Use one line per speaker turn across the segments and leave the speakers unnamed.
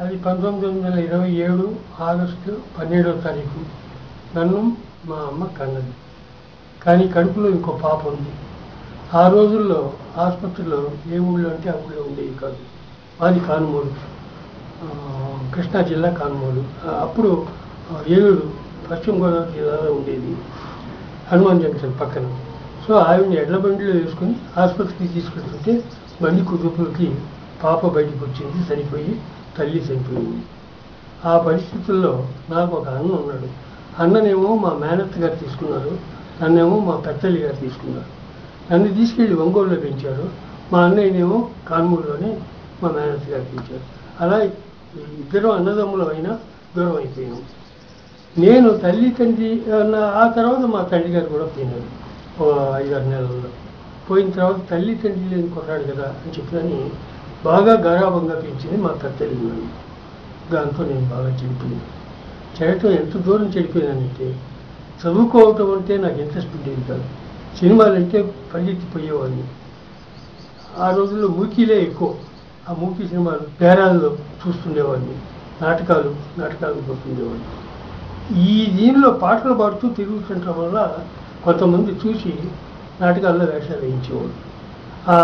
అది 1927 ఆగస్టు 12వ తారీఖు నన్ను మా అమ్మ కన్నది. కానీ కడుపులో ఇంకో పాప ఉంది. ఆ రోజుల్లో ఆసుపత్రిలో ఏ ఊళ్ళో అంటే ఆ ఊళ్ళో ఉండేవి కాదు. మాది కానుమూలు, కృష్ణా జిల్లా కానుమూలు. అప్పుడు ఏలూరు పశ్చిమ గోదావరి జిల్లాలో ఉండేది, హనుమాన్ జంక్షన్ పక్కన. సో ఆవిడని ఎడ్ల బండిలో వేసుకుని ఆసుపత్రికి తీసుకెళ్తుంటే బండి కుదుపులకి పాప బయటకు వచ్చింది, చనిపోయి తల్లి చనిపోయింది. ఆ పరిస్థితుల్లో నాకు ఒక అన్న ఉన్నాడు. అన్ననేమో మా మేనత్త గారు తీసుకున్నారు, నన్నేమో మా పెద్దల్లి గారు తీసుకున్నారు. నన్ను తీసుకెళ్ళి ఒంగోలులో పెంచారు, మా అన్నయ్యనేమో కాన్మూరులోనే మా మేనత్త గారు పెంచారు. అలా ఇద్దరు అన్నదమ్ములు అయినా దూరం అయిపోయాము. నేను తల్లి తండ్రి ఆ తర్వాత మా తండ్రి గారు కూడా పోయినారు 5-6 నెలల్లో. పోయిన తర్వాత తల్లి తండ్రి లేని కొన్నాడు కదా అని చెప్పని బాగా గారాభంగా పెంచింది మా పెద్దలు నన్ను. దాంతో నేను బాగా చెడిపోయాను. చెడటం ఎంత దూరం చెడిపోయానంటే చదువుకోవటం అంటే నాకు ఇంట్రెస్ట్ ఉండేది కాదు. సినిమాలంటే పరిగెత్తిపోయేవాడిని. ఆ రోజుల్లో మూకీలే ఎక్కువ. ఆ మూకీ సినిమాలు పేరాల్లో చూస్తుండేవాడిని, నాటకాలు పోతుండేవాడిని. ఈ దీనిలో పాటలు పాడుతూ తిరుగుతుండటం వల్ల కొంతమంది చూసి నాటకాల్లో వేషాలు వేయించేవాడు. ఆ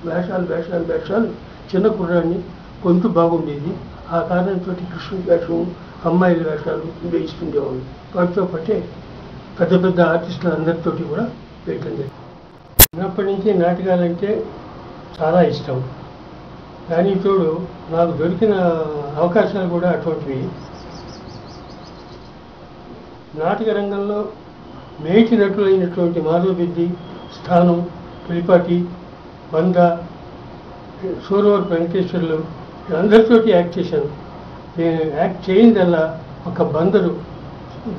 వేషాలు చిన్న కుర్రాన్ని, గొంతు బాగుండేది. ఆ కారణంతో కృష్ణుడి వేషం, అమ్మాయిల వేషాలు వేయిస్తుండేవాడు. వాటితో పాటే పెద్ద పెద్ద ఆర్టిస్టులు అందరితోటి కూడా వేయటం జరిగింది. చిన్నప్పటి నుంచి నాటకాలంటే చాలా ఇష్టం. దానికి తోడు నాకు దొరికిన అవకాశాలు కూడా అటువంటివి. నాటక రంగంలో మేటి నటులైనటువంటి మాధవబెద్ది, స్థానం, పులిపాటి, బంద, సూరవరపు వెంకటేశ్వర్లు అందరితోటి యాక్ట్ చేశాను. నేను యాక్ట్ చేయిందల్లా ఒక బందరు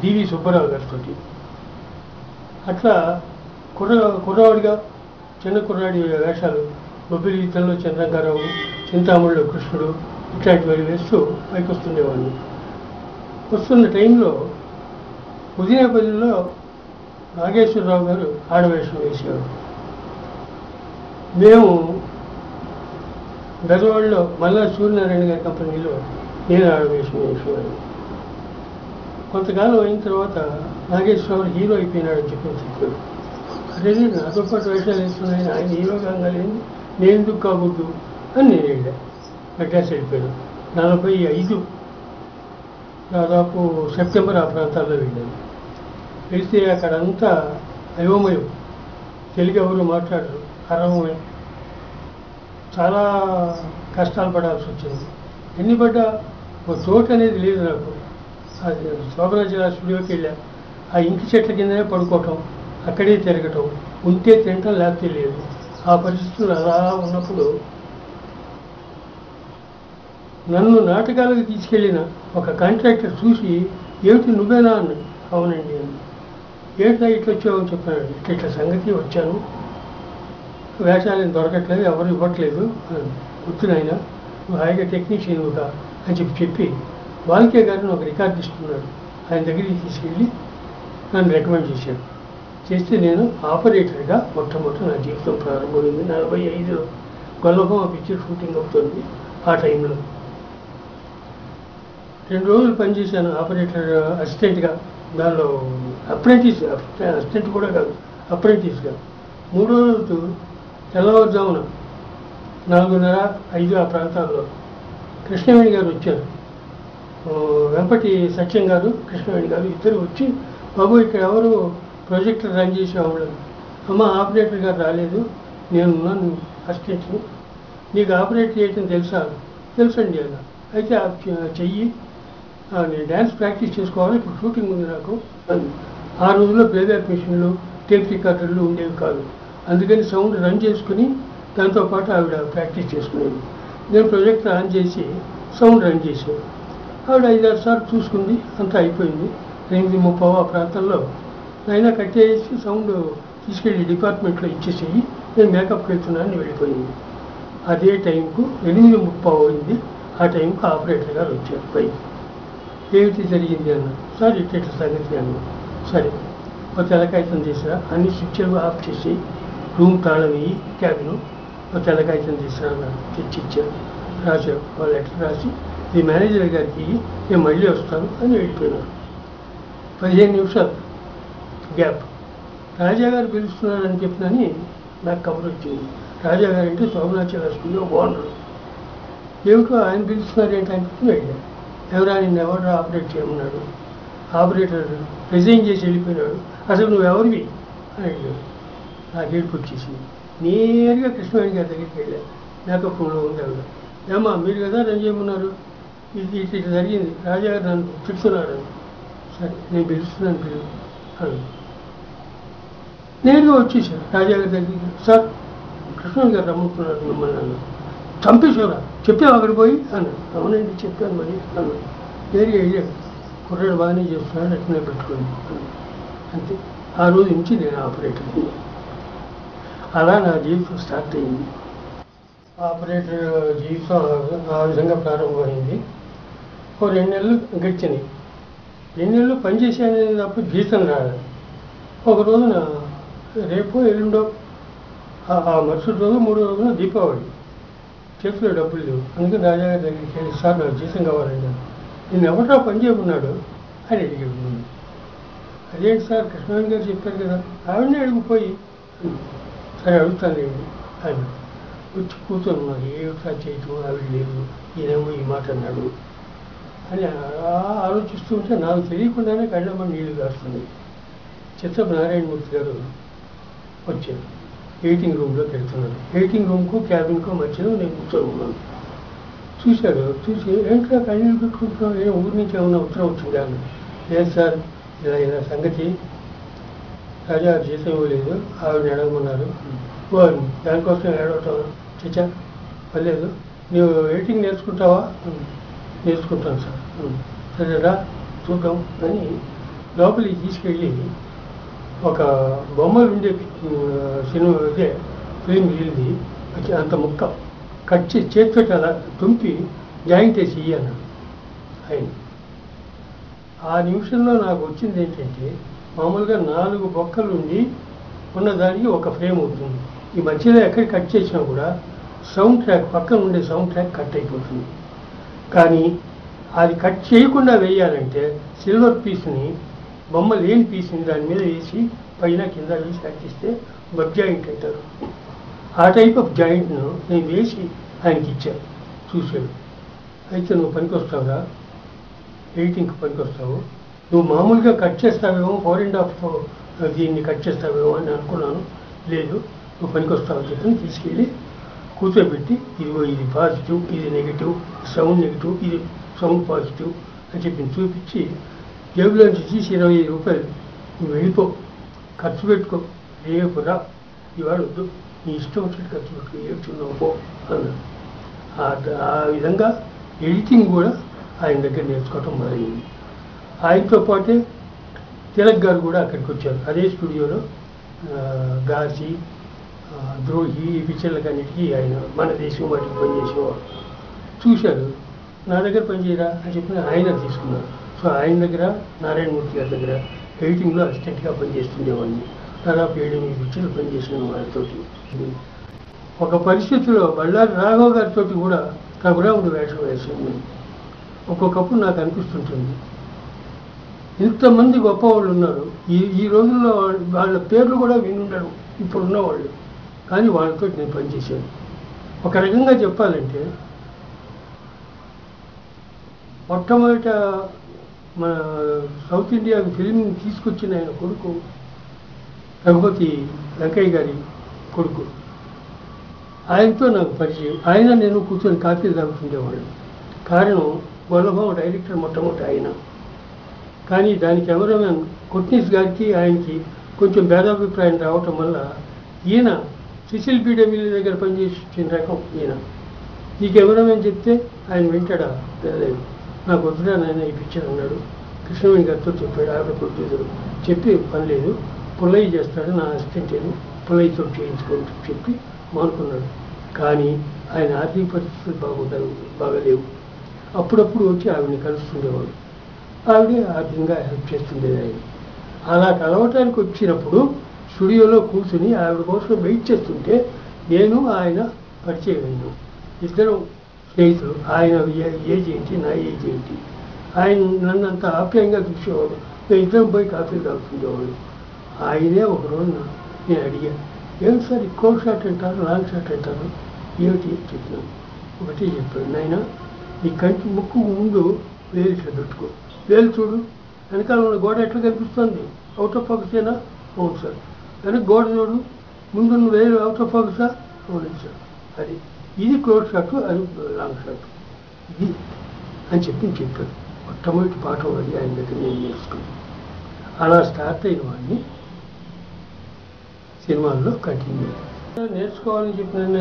డివి సుబ్బారావు గారితో. అట్లా కుర్రవాడిగా చిన్న కుర్రాడి వేషాలు, బొబ్బిలి గీతంలో చంద్రంగారావు, చింతామణిలో కృష్ణుడు ఇట్లాంటివి వేస్తూ పైకి వస్తుండేవాడిని. వస్తున్న టైంలో ఉదయపల్లిలో నాగేశ్వరరావు గారు ఆడవేషం వేసేవారు. మేము గజవాడలో మల్లా సూర్యనారాయణ గారి కంపెనీలో నేను ఆడవేషం వేసేవాడిని. కొంతకాలం అయిన తర్వాత నాగేశ్వరరావు హీరో అయిపోయినాడని చెప్పారు. అదే నాతో పాటు వేషాలు వేస్తున్నాయని, ఆయన హీరో కాగలేదు, నేను ఎందుకు కాకూడదు అని నేను వెళ్ళా. మెడ్రాస్ వెళ్ళిపోయాను. 45 దాదాపు సెప్టెంబర్ ఆ ప్రాంతాల్లో వెళ్ళాను. వెళ్తే అక్కడంతా అయోమయం, తెలుగు ఎవరు మాట్లాడరు, అరవమే. చాలా కష్టాలు పడాల్సి వచ్చింది. ఎన్ని పడ్డా ఒక చోటు అనేది లేదు నాకు. అది శోభరాజ స్టూడియోకి వెళ్ళా. ఆ ఇంటి చెట్ల కిందనే పడుకోవటం, అక్కడే తిరగటం, ఉంటే తినటం లేకపోతే లేదు. ఆ పరిస్థితులు అలా ఉన్నప్పుడు నన్ను నాటకాలకు తీసుకెళ్ళిన ఒక కాంట్రాక్టర్ చూసి, ఏమిటి నువ్వేనా అన్నాడు. అవునండి అని. ఏంటా ఇట్లా వచ్చావని చెప్పాను. ఇట్లా సంగతి వచ్చాను, వేషాలు దొరకట్లేదు, ఎవరు ఇవ్వట్లేదు, గుర్తునైనా నువ్వు హాయిగా టెక్నీషియన్గా అని చెప్పి వాల్కే గారిని ఒక రికార్డిస్ట్ ఉన్నాడు, ఆయన దగ్గరికి తీసుకెళ్ళి నన్ను రికమెండ్ చేశాడు. చేస్తే నేను ఆపరేటర్గా మొట్టమొదటి నా జీవితం ప్రారంభమైంది. 45 గొల్లభం ఆ పిక్చర్ షూటింగ్ అవుతుంది. ఆ టైంలో 2 రోజులు పనిచేశాను ఆపరేటర్ అసిస్టెంట్గా. దానిలో అసిస్టెంట్ కూడా కాదు, అప్రెంటిస్గా. 3వ రోజు తెల్లవారుజామున 4:30-5 ఆ ప్రాంతాల్లో కృష్ణవేణి గారు వచ్చారు. వెంపటి సత్యం గారు, కృష్ణవేణి గారు ఇద్దరు వచ్చి, బాబు ఇక్కడ ఎవరు ప్రొజెక్టర్ రన్ చేసేవాళ్ళు, అమ్మ ఆపరేటర్ గారు రాలేదు, నేనున్నాను అసిస్టెంట్ని, నీకు ఆపరేట్ చేయటం తెలుసా? తెలుసండి అన్న. అయితే చెయ్యి, నేను డ్యాన్స్ ప్రాక్టీస్ చేసుకోవాలి, ఇప్పుడు షూటింగ్ ఉంది నాకు. ఆ రోజుల్లో ప్లేబ్యాక్ మిషన్లు, టేప్ రికార్డర్లు ఉండేవి కాదు. అందుకని సౌండ్ రన్ చేసుకుని దాంతోపాటు ఆవిడ ప్రాక్టీస్ చేసుకునేది. నేను ప్రొజెక్టర్ ఆన్ చేసి సౌండ్ రన్ చేసాను. ఆవిడ 5-6 సార్లు చూసుకుంది, అంతా అయిపోయింది. 8:30 ఆ ప్రాంతంలో అయినా కట్టేసి సౌండ్ తీసుకెళ్ళి డిపార్ట్మెంట్లో ఇచ్చేసేయి, నేను మేకప్కి వెళ్తున్నానని వెళ్ళిపోయింది. అదే టైంకు 8:30 అయింది. ఆ టైంకు ఆపరేటర్ గారు వచ్చారు పైకి. ఏమిటి జరిగింది అన్న. సార్ ఇట్లా సంగతి అన్న. సరే ఒక తెల్లకాగితం తీసుకురా, అన్ని స్విచ్లు ఆఫ్ చేసి రూమ్ తాళం వేయి, క్యాబిన్ ఒక తెల్లకాగితం తీసుకురా అన్నారు. తెచ్చిచ్చారు. రాశారు. వాళ్ళు లెటర్ రాసి ఈ మేనేజర్ గారికి నేను మళ్ళీ వస్తాను అని వెళ్ళిపోయినారు. 15 నిమిషాలు గ్యాప్. రాజాగారు పిలుస్తున్నారని చెప్పినని నాకు కబురు వచ్చింది. రాజాగారు అంటే సోమనాథ స్కూల్లో ఓనరు. ఏమిటో ఆయన పిలుస్తున్నారు ఏంటని చెప్పి వెళ్ళాను. ఎవరు ఆయన ఎవరు ఆపరేట్ చేయమన్నాడు. ఆపరేటర్ రిజైన్ చేసి వెళ్ళిపోయినాడు. అసలు నువ్వెవరివి అని అడిగాడు. నాకు ఏడుపు వచ్చేసింది. నేరుగా కృష్ణవేణి గారి దగ్గరికి వెళ్ళాను. మేకప్లో ఉంది ఆవిడ. ఏమ్మా మీరు కదా రన్ చేయమన్నారు, ఇది ఇట్లా జరిగింది, రాజాగారు నన్ను తిడుతున్నాడు. సరే నేను పిలుస్తున్నాను పిలువు అని నేరుగా వచ్చేసాను రాజాగారి దగ్గరికి. సార్ కృష్ణవేణి గారు రమ్ముతున్నారు మిమ్మల్ని అన్న. చంపేశ్వరా చెప్పావు అక్కడ పోయి అన్నాడు. అవునండి చెప్పాను మరి అన్నాడు. నేరుగా వెళ్ళాడు. కుర్రాడు బాగానే చేస్తున్నాడు, అట్లనే పెట్టుకోండి అంతే. ఆ రోజు నుంచి నేను ఆపరేటర్. అలా నా జీవితం స్టార్ట్ అయింది. ఆపరేటర్ జీవితం ఆ విధంగా ప్రారంభమైంది. ఓ 2 నెలలు గడిచినాయి. 2 నెలలు పనిచేసేది తప్ప జీతం రాలేదు. ఒక రోజున రేపు ఎల్లుండో ఆ మరుసటి రోజు 3వ రోజున దీపావళి. చేతిలో డబ్బులు లేవు. అందుకని రాజాగారి దగ్గరికి వెళ్ళి సార్ నాకు జీతం కావాలండి. నేను ఎవరితో పని చేయకున్నాడు అని అడిగాడు. అదేంటి సార్ కృష్ణవేణి గారు చెప్పారు కదా, ఆవిడనే అడిగిపోయి. సరే అడుగుతానండి అని వచ్చి కూర్చొని ఉన్నారు. ఏమిటా చేయటం ఆవిడ లేదు, ఈయనేమో ఈ మాట అన్నాడు అని ఆలోచిస్తూ ఉంటే నాకు తెలియకుండానే కళ్ళమ్మ నీళ్లు కాస్తుంది. చిత్రపు నారాయణమూర్తి గారు వచ్చారు. ఎడిటింగ్ రూమ్లోకి వెళ్తున్నాడు. ఎడిటింగ్ రూమ్కు క్యాబిన్కో మధ్యలో నేను కూర్చొని ఉన్నాను. చూశాడు. చూసి ఏంట్రా కళ్ళని పెట్టుకుంటున్నావు, ఏం ఊరి నుంచి ఏమన్నా ఉత్తరం వచ్చిందా అని. లేదు సార్ ఇలా సంగతి, రాజా జీతం ఇవ్వలేదు, ఆవిడ అడగమన్నారు. దానికోసం ఏడవటం చచ్చా పర్లేదు, నువ్వు ఎడిటింగ్ నేర్చుకుంటావా? నేర్చుకుంటాను సార్. సరేరా చూద్దాం అని లోపలికి తీసుకెళ్ళి ఒక బొమ్మలు ఉండే సినిమా అదే ఫిలిం రీల్ది అంత ముక్క కట్ చేసి చేతితో అలా తుంపి జాయింట్ వేసి ఇయ్యాను ఆయన. ఆ నిమిషంలో నాకు వచ్చింది ఏంటంటే, మామూలుగా 4 బొక్కలు ఉండి ఉన్నదానికి ఒక ఫ్రేమ్ అవుతుంది. ఈ మధ్యలో ఎక్కడ కట్ చేసినా కూడా సౌండ్ ట్రాక్ పక్కన ఉండే సౌండ్ ట్రాక్ కట్ అయిపోతుంది. కానీ అది కట్ చేయకుండా వేయాలంటే సిల్వర్ పీస్ని, బొమ్మ లేని పీస్ని దాని మీద వేసి పైన కింద వేసి కట్టిస్తే బబ్ జాయింట్ అంటారు. ఆ టైప్ ఆఫ్ జాయింట్ను నేను వేసి ఆయనకి ఇచ్చాను. చూశాడు. అయితే నువ్వు పనికొస్తావురా, ఎడిటింగ్కి పనికొస్తావు, నువ్వు మామూలుగా కట్ చేస్తావేమో 4.5 దీన్ని కట్ చేస్తావేమో అని అనుకున్నాను. లేదు నువ్వు పనికొస్తావు చెప్పని తీసుకెళ్ళి కూర్చోబెట్టి, ఇదిగో ఇది పాజిటివ్, ఇది నెగిటివ్, సౌండ్ నెగిటివ్, ఇది సౌండ్ పాజిటివ్ అని చెప్పి చూపించి జేబులోంచి తీసి 25 రూపాయలు నువ్వు వెళ్ళిపో, ఖర్చు పెట్టుకో, రేపు రా, ఇవాళ వద్దు, నీ ఇష్టం వచ్చినట్టు ఖర్చు పెట్టుకో, ఏడ్చున్నావు పో అన్నాడు. ఆ విధంగా ఎడిటింగ్ కూడా ఆయన దగ్గర నేర్చుకోవటం మొదలైంది. ఆయనతో పాటే తిలక్ గారు కూడా అక్కడికి వచ్చారు. అదే స్టూడియోలో గాసి, ద్రోహి, ఈ పిక్చర్లకన్నిటికీ ఆయన మన దేశం వాటికి పనిచేసేవారు. చూశారు. నా దగ్గర పనిచేయరా అని చెప్పిన ఆయన తీసుకున్నారు. సో ఆయన దగ్గర, నారాయణమూర్తి గారి దగ్గర ఎడిటింగ్లో అసిస్టెంట్గా పనిచేస్తుండేవాడిని. దాదాపు 7-8 పిక్చర్లు పనిచేసిన వాళ్ళతో. ఒక పరిస్థితిలో బళ్ళారి రాఘవ్ గారితో కూడా రఘురాముడు వేషం వేసింది. ఒక్కొక్కప్పుడు నాకు అనిపిస్తుంటుంది, ఇంతమంది గొప్పవాళ్ళు ఉన్నారు, ఈ రోజుల్లో వాళ్ళ పేర్లు కూడా వినుండరు ఇప్పుడున్న వాళ్ళు, కానీ వాళ్ళతో నేను పనిచేశాను. ఒక రకంగా చెప్పాలంటే మొట్టమొదట మన సౌత్ ఇండియాకి ఫిలిం తీసుకొచ్చిన ఆయన కొడుకు రఘుపతి వెంకయ్య గారి కొడుకు. ఆయనతో నాకు పరిచయం. ఆయన నేను కూర్చొని కాపీలు తాగుతుండేవాళ్ళు. కారణం వల్లభం డైరెక్టర్ మొట్టమొదటి ఆయన. కానీ దాని కెమెరామెన్ కొట్నీస్ గారికి ఆయనకి కొంచెం భేదాభిప్రాయం రావటం వల్ల ఈయన సిసిల్ బీడబ్ల్యూ దగ్గర పనిచేసిన రకం ఈయన. ఈ కెమెరామెన్ చెప్తే ఆయన వింటాడా తెలియదు. నాకు వద్దురా నాయన ఈ పిక్చర్ అన్నాడు. కృష్ణవేణి గారితో చెప్పాడు, ఆవిడ ప్రొడ్యూసర్. చెప్పి పని లేదు, పుల్లయ్య చేస్తాడు, నా అసిస్టెంట్ ఏను, పుల్లయ్యతో చేయించుకోని చెప్పి మానుకున్నాడు. కానీ ఆయన ఆర్థిక పరిస్థితులు బాగలేవు. అప్పుడప్పుడు వచ్చి ఆవిడని కలుస్తుండేవాడు. ఆవిడే ఆర్థికంగా హెల్ప్ చేస్తుండేది ఆయన. అలా కలవటానికి వచ్చినప్పుడు స్టూడియోలో కూర్చుని ఆవిడ కోసం వెయిట్ చేస్తుంటే నేను ఆయన పరిచయం అయ్యాను. ఇద్దరం స్నేహితులు. ఆయన ఏజ్ ఏంటి, నా ఏజ్ ఏంటి. ఆయన నన్ను అంత ఆప్యాయంగా చూసేవాడు. నేను ఇద్దరం పోయి కాఫీ తాగుతుండేవాడు. ఆయనే ఒకరోజు నేను అడిగాను, ఏం సార్ ఈ కోట్ షార్ట్ అంటారు, లాంగ్ షార్ట్ అంటారు, ఏమిటి చెప్పినాను. ఒకటి చెప్పాడు, నాయన నీ కంటి ముక్కు ముందు వేలు ఇట్లా పెట్టుకో, వేలు చూడు, వెనకాల ఉన్న గోడ ఎట్లా కనిపిస్తుంది, అవుట్ ఆఫ్ ఫోకసేనా? అవును సార్. వెనక గోడ చూడు, ముందున్న వేలు అవుట్ ఆఫ్ ఫోకసా? అవును సార్. అది ఇది కోట్ షార్ట్, అది లాంగ్ షార్ట్, ఇది అని చెప్పాడు. మొట్టమొదటి పాఠం అది ఆయన దగ్గర నేను నేర్చుకున్నాను. అలా స్టార్ట్ అయిన వాడిని సినిమాల్లో కంటిన్యూ నేర్చుకోవాలని చెప్పిన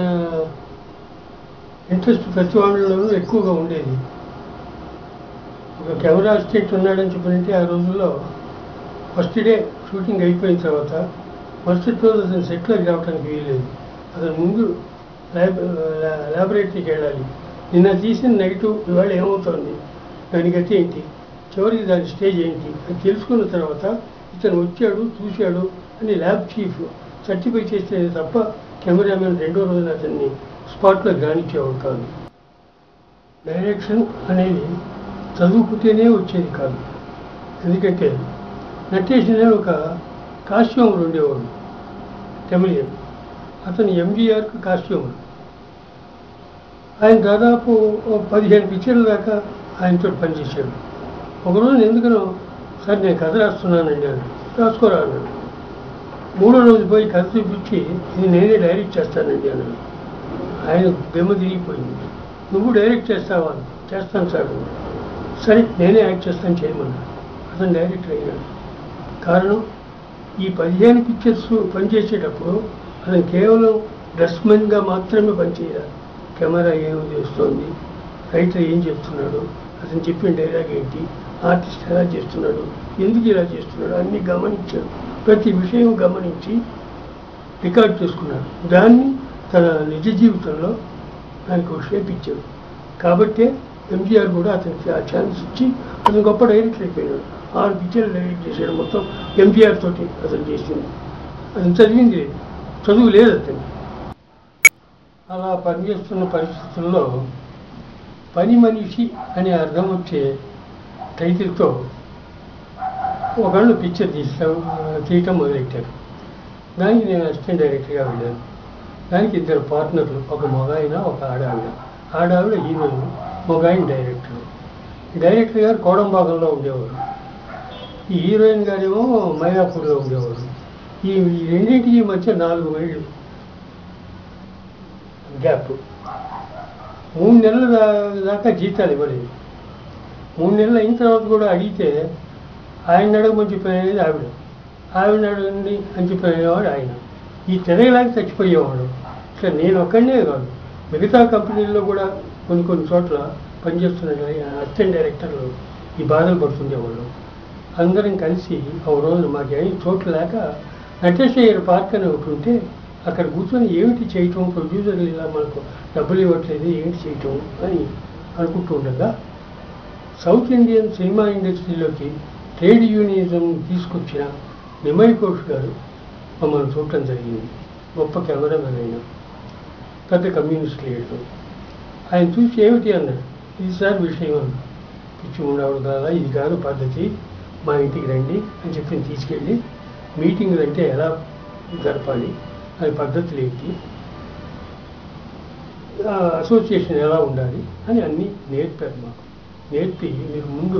ఇంట్రెస్ట్ ప్రతి వాళ్ళలోనూ ఎక్కువగా ఉండేది. ఒక కెమెరా అసిస్టెంట్ ఉన్నాడని చెప్పినంటే ఆ రోజుల్లో ఫస్ట్ డే షూటింగ్ అయిపోయిన తర్వాత మరుసటి రోజు అతను సెట్లోకి రావడానికి వీల్లేదు. అతను ముందు ల్యాబొరేటరీకి వెళ్ళాలి. నిన్న తీసిన నెగిటివ్ ఇవాళ ఏమవుతోంది, దాని గతి ఏంటి, చివరికి దాని స్టేజ్ ఏంటి అని తెలుసుకున్న తర్వాత ఇతను వచ్చాడు చూశాడు అని ల్యాబ్ చీఫ్ సర్టిఫై చేస్తే తప్ప కెమెరామెన్ రెండో రోజున అతన్ని స్పాట్లో రానిచ్చేవాడు కాదు. డైరెక్షన్ అనేది చదువుకుంటేనే వచ్చేది కాదు. ఎందుకంటే నటేష్ అనే ఒక కాస్ట్యూమర్ ఉండేవాడు, టెమిలియన్. అతను ఎంజీఆర్కి కాస్ట్యూమర్. ఆయన దాదాపు 15 పిక్చర్ల దాకా ఆయనతో పనిచేశాడు. ఒకరోజు ఎందుకనో సార్ నేను కథ రాస్తున్నానండి అని, రాసుకోరా అన్నాడు. మూడో రోజు పోయి కథ చూపించి ఇది నేనే డైరెక్ట్ చేస్తానండి అన్నాడు. ఆయన బెమ్మ తిరిగిపోయింది. నువ్వు డైరెక్ట్ చేస్తావా? చేస్తాను సార్. సరే నేనే యాక్ట్ చేస్తాను చేయమన్నాడు. అతను డైరెక్టర్ అయ్యాడు. కారణం ఈ 15 పిక్చర్స్ పనిచేసేటప్పుడు అతను కేవలం డ్రెస్మెన్గా మాత్రమే పనిచేయాలి. కెమెరా ఏమి చేస్తోంది, రైటర్ ఏం చేస్తున్నాడు, అతను చెప్పిన డైలాగ్ ఏంటి, ఆర్టిస్ట్ ఎలా చేస్తున్నాడు, ఎందుకు ఇలా చేస్తున్నాడు అన్నీ గమనించాడు. ప్రతి విషయం గమనించి రికార్డ్ చేసుకున్నాడు. దాన్ని తన నిజ జీవితంలో దానికి ఒక షేప్ ఇచ్చాడు. కాబట్టే ఎంజీఆర్ కూడా అతనికి ఆ ఛాన్స్ ఇచ్చి అతను గొప్ప డైరెక్టర్ అయిపోయినాడు. 6 పిక్చర్లు డైరెక్ట్ చేశాడు. మొత్తం ఎంజీఆర్ తోటి అతను చేసింది. అతను చదివింది లేదు, చదువు లేదు అతను. అలా పనిచేస్తున్న పరిస్థితుల్లో పని మనిషి అనే అర్థం వచ్చే టైటిల్తో ఒకళ్ళు పిక్చర్ తీయటం మొదలెట్టారు. దానికి నేను అసిస్టెంట్ డైరెక్టర్గా వెళ్ళాను. దానికి 2 పార్ట్నర్లు, ఒక మగాయన ఒక ఆడావిడ. ఆడావిడ హీరోయిన్, మగాయన డైరెక్టర్. డైరెక్టర్ గారు కోడంబాగంలో ఉండేవారు, ఈ హీరోయిన్ గారేమో మైలాపూర్లో ఉండేవారు. ఈ రెండింటికి మధ్య 4 మైళ్ళు గ్యాప్. 3 నెలల దాకా జీతాలు ఇవ్వలేదు. 3 నెలలు అయిన తర్వాత కూడా అడిగితే ఆయన అడగమని చెప్పినది ఆవిడ అడగండి అని చెప్పినవాడు ఆయన. ఈ తిరగలాగా చచ్చిపోయేవాడు. ఇట్లా నేను ఒక్కడే కాదు, మిగతా కంపెనీల్లో కూడా కొన్ని చోట్ల పనిచేస్తున్న అసిస్టెంట్ డైరెక్టర్లు ఈ బాధలు పడుతుండేవాళ్ళు. అందరం కలిసి ఒక రోజు మాకు ఏం చోట్లు లేక నటేశ్వర పార్క్ అని ఒకటి ఉంటే అక్కడ కూర్చొని ఏమిటి చేయటం, ప్రొడ్యూసర్లు ఇలా మనకు డబ్బులు ఇవ్వట్లేదు ఏమిటి చేయటం అని అనుకుంటూ ఉండగా సౌత్ ఇండియన్ సినిమా ఇండస్ట్రీలోకి ట్రేడ్ యూనియనిజం తీసుకొచ్చిన నిమయ్ ఘోష్ గారు మమ్మల్ని చూడటం జరిగింది. గొప్ప కెమెరామెన్ అయిన పెద్ద కమ్యూనిస్ట్ లీడర్. ఆయన చూసి ఏమిటి అన్నాడు, ఇది సార్ విషయం అన్న. పిచ్చి ఉండవడం కదా, ఇది కాదు పద్ధతి, మా ఇంటికి రండి అని చెప్పి తీసుకెళ్ళి మీటింగ్లు అంటే ఎలా జరపాలి, అది పద్ధతులు ఏంటి, అసోసియేషన్ ఎలా ఉండాలి అని అన్నీ నేర్పారు మాకు. నేర్పి మీరు ముందు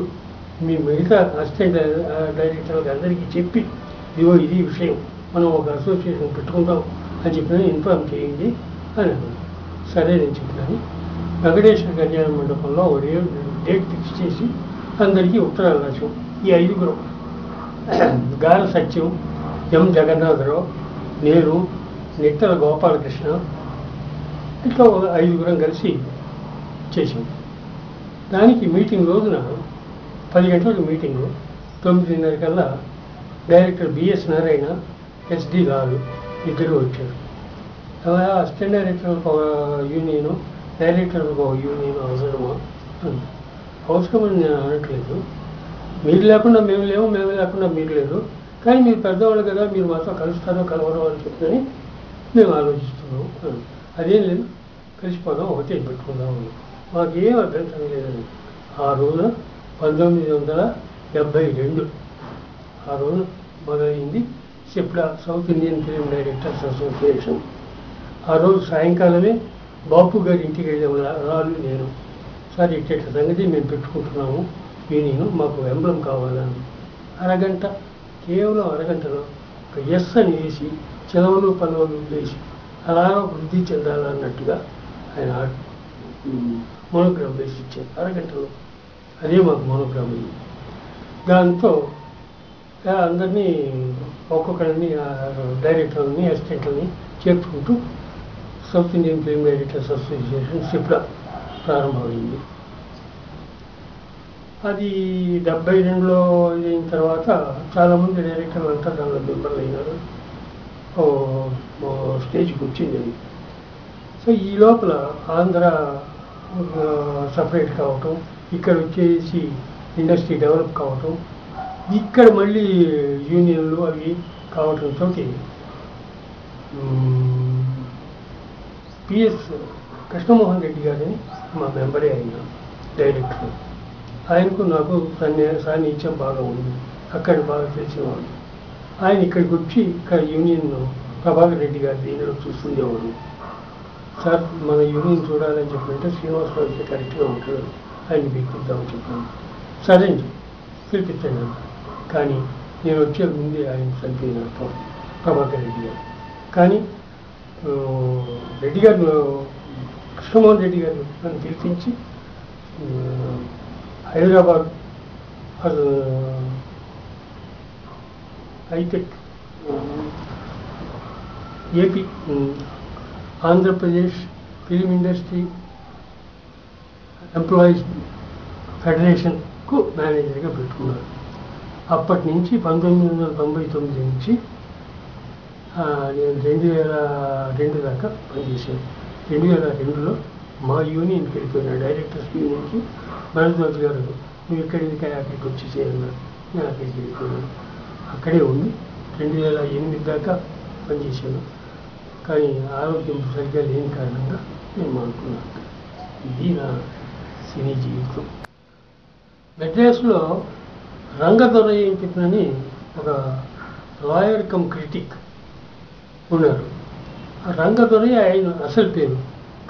మీ మిగతా అసిస్టెంట్ డైరెక్టర్లకు అందరికీ చెప్పి ఇదిగో ఇది విషయం, మనం ఒక అసోసియేషన్ పెట్టుకుందాం అని చెప్పిన ఇన్ఫార్మ్ చేయండి అని అన్నాను. సరే నేను చెప్పినాను. వెంకటేశ్వర కళ్యాణ మండపంలో ఒక డేట్ ఫిక్స్ చేసి అందరికీ ఉత్తరాలు రాసాం. ఈ 5గురు, గార సత్యం, ఎం జగన్నాథరావు, నేను, నిట్టల గోపాలకృష్ణ, ఇట్లా 5గురం కలిసి చేసాం. దానికి మీటింగ్ రోజున 10 గంటలకు మీటింగు, 9:30 కల్లా director BS Narayana, SD Lalu ఇద్దరు వచ్చారు. అసిస్టెంట్ డైరెక్టర్లకు ఒక యూనియను, డైరెక్టర్లకు ఒక యూనియన్ అవసరమా? అవసరమని నేను అనట్లేదు. మీరు లేకుండా మేము లేవు, మేము లేకుండా మీరు లేరు. కానీ మీరు పెద్దవాళ్ళు కదా, మీరు మాతో కలుస్తారో కలవరో అని చెప్పని మేము ఆలోచిస్తున్నాం. అదేం లేదు, కలిసిపోదాం, ఒకటే పెట్టుకుందాం. మాకేం అభ్యంతరం లేదండి. ఆ రోజున 1972 ఆ రోజున మొదలైంది Cipla, south Indian film directors association. ఆ రోజు సాయంకాలమే బాపు గారి ఇంటికి వెళ్ళే రాళ్ళు నేను, సార్ ఇట్ట సంగతి మేము పెట్టుకుంటున్నాము యూనియన్, మాకు ఎంబ్లం కావాలని. అరగంట, కేవలం అరగంటలో ఒక ఎస్ అని వేసి చెలవలు పలవలు వేసి అలా వృద్ధి చెందాలన్నట్టుగా ఆయన మోనోగ్రామ్ వేసి ఇచ్చారు అరగంటలో. అదే మాకు మోనోగ్రామ్ అయింది. దాంతో అందరినీ ఒక్కొక్కరిని డైరెక్టర్ని అసిస్టెంట్లని చేర్చుకుంటూ South Indian film directors association సిప్లా ప్రారంభమైంది. అది 72లో అయిన తర్వాత చాలామంది డైరెక్టర్లు అంతా దానిలో మెంబర్లు అయినారు. స్టేజ్కి వచ్చింది అది. సో ఈ లోపల ఆంధ్ర సపరేట్ కావటం, ఇక్కడ వచ్చేసి ఇండస్ట్రీ డెవలప్ కావటం, ఇక్కడ మళ్ళీ యూనియన్లు అవి కావటంతో పిఎస్ కృష్ణమోహన్ రెడ్డి గారిని మా మెంబరే అయిన డైరెక్టర్. ఆయనకు నాకు సాన్నిధ్యం బాగా ఉంది, అక్కడ బాగా తెలిసినవాడు. ఆయన ఇక్కడికి వచ్చి ఇక్కడ యూనియన్ ప్రభాకర్ రెడ్డి గారి దీనిలో చూస్తుండేవాడు. సార్ మన యూనియన్ చూడాలని చెప్పినట్టే శ్రీనివాసరావు అయితే కరెక్ట్గా ఉంటాడు, ఆయన పిలిపిద్దామని చెప్పాను. సరే అండి పిలిపించండి అన్న. కానీ నేను వచ్చే ముందే ఆయన చనిపోయినారు ప్రభాకర్ రెడ్డి గారు. కానీ రెడ్డి గారు, కృష్ణమోహన్ రెడ్డి గారు నన్ను పిలిపించి Hyderabad hi-tech AP Andhra Pradesh film industry employees ఫెడరేషన్కు మేనేజర్గా పెట్టుకున్నారు. అప్పటి నుంచి 1999 నుంచి నేను 2002 దాకా పనిచేశాను. 2002లో మా యూనియన్కి వెళ్ళిపోయినా, డైరెక్టర్స్ యూనియన్కి. భరద్వాజ్ గారు నువ్వు ఇక్కడికి అక్కడికి వచ్చి చేయాలన్నారు. నేను అక్కడికి వెళ్ళిపోయాను. అక్కడే ఉంది 2008 దాకా పనిచేశాను. కానీ ఆరోగ్యం సరిగ్గా లేని కారణంగా నేను అనుకున్నాను. ఇది నా సినీ జీవితం. మెడ్రాస్లో రంగదొరయ్య అని చెప్పినని ఒక లాయర్ కమ్ క్రిటిక్ ఉన్నారు. ఆ రంగదొరయ్య ఆయన అసలు పేరు,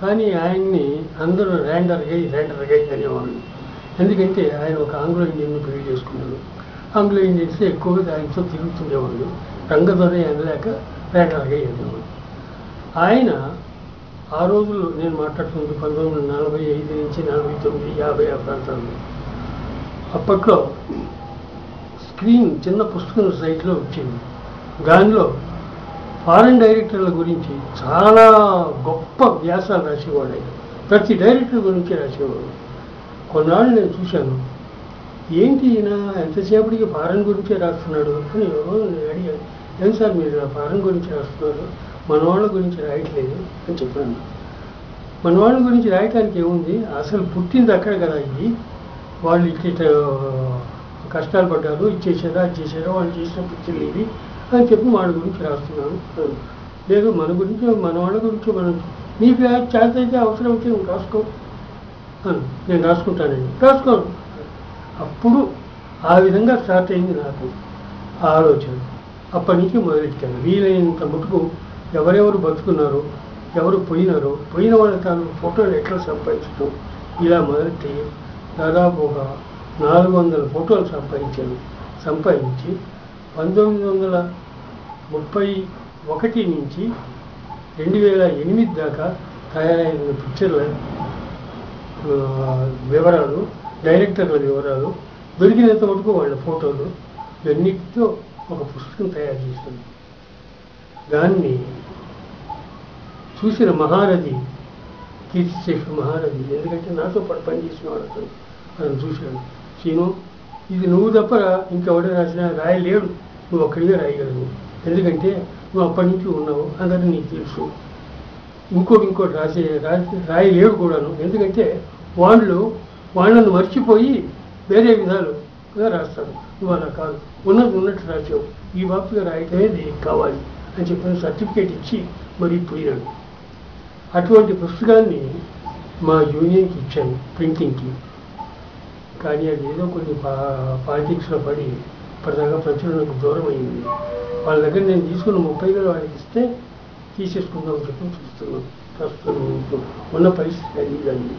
కానీ ఆయన్ని అందరూ ర్యాండర్ గై అనేవాళ్ళు. ఎందుకంటే ఆయన ఒక ఆంగ్లో ఇండియన్ని పెళ్లి చేసుకున్నాడు. ఆంగ్లో ఇండియన్స్ ఎక్కువగా ఆయనతో తిరుగుతుండేవాళ్ళు. రంగదొరయ్య అనలేక ర్యాండర్ గై అనేవాళ్ళు. ఆయన ఆ రోజుల్లో నేను మాట్లాడుతుంది 1945 నుంచి 49, 50 ఆ ప్రాంతాల్లో. అప్పట్లో స్క్రీన్ చిన్న పుస్తకం సైట్లో వచ్చింది. దానిలో ఫారెన్ డైరెక్టర్ల గురించి చాలా గొప్ప వ్యాసాలు రాసేవాడు. ఆయన ప్రతి డైరెక్టర్ గురించి రాసేవాడు. కొన్నాళ్ళు నేను చూశాను, ఏంటి ఈయన ఎంతసేపటికి ఫారెన్ గురించే రాస్తున్నాడు అని నేను అడిగాను. ఏం సార్ మీరు ఫారెన్ గురించి రాస్తున్నారు, మన వాళ్ళ గురించి రాయట్లేదు అని చెప్పాను. మన వాళ్ళ గురించి రాయటానికి ఏముంది, అసలు పుట్టింది అక్కడ కదా, ఇది వాళ్ళు ఇట్ట కష్టాలు పడ్డారు, ఇచ్చేసారా అది చేశారా, వాళ్ళు చేసిన పిక్చర్లు ఇవి అని చెప్పి వాళ్ళ గురించి రాస్తున్నాను. లేదు మన గురించి మన వాళ్ళ గురించి మనం నీకు చేత అయితే అవసరం అయితే నువ్వు రాసుకో అని. నేను రాసుకుంటానండి, రాసుకోను. అప్పుడు ఆ విధంగా స్టార్ట్ అయింది నాకు ఆలోచన. అప్పటి నుంచి మొదలెట్టాను. వీలైనంత మటుకు ఎవరెవరు బతుకున్నారో, ఎవరు పోయినారో, పోయిన వాళ్ళ తాను ఫోటోలు ఎట్లా సంపాదించడం, ఇలా మొదలెట్టి దాదాపు ఒక 400 ఫోటోలు సంపాదించి 1931 నుంచి 2008 దాకా తయారైన పిక్చర్ల వివరాలు, డైరెక్టర్ల వివరాలు, దొరికినంత మటుకు వాళ్ళ ఫోటోలు ఇవన్నిటితో ఒక పుస్తకం తయారు చేశాను. దాన్ని చూసిన మహారథి, కీర్తిశేషు మహారథి, ఎందుకంటే నాతో పాటు పనిచేసిన వాడు అతను చూశాడు. సీను, ఇది నువ్వు తప్ప ఇంకెవడో రాసినా రాయలేడు, నువ్వు ఒక్కడిగా రాయగలవు. ఎందుకంటే నువ్వు అప్పటి నుంచి ఉన్నావు, అందరినీ నీకు తెలుసు. ఇంకోటి రాయలేడు కూడాను. ఎందుకంటే వాళ్ళను మర్చిపోయి వేరే విధాలుగా రాస్తారు. నువ్వు అలా కాదు, ఉన్నట్టు రాసావు, ఈ బాపుగా రాయటమే దీనికి కావాలి అని చెప్పిన సర్టిఫికేట్ ఇచ్చి మరీ పోయినాడు. అటువంటి పుస్తకాన్ని మా యూనియన్కి ఇచ్చాను ప్రింటింగ్కి. కానీ అది ఏదో కొన్ని పాలిటిక్స్లో పడి ఇప్పటిదాకా ప్రచురణకు దూరం అయింది. వాళ్ళ దగ్గర నేను తీసుకున్న 30,000 వాళ్ళకి ఇస్తే తీసేసుకుందామని చెప్పి చూస్తున్నాం. ప్రస్తుతం ఉన్న పరిస్థితి అది.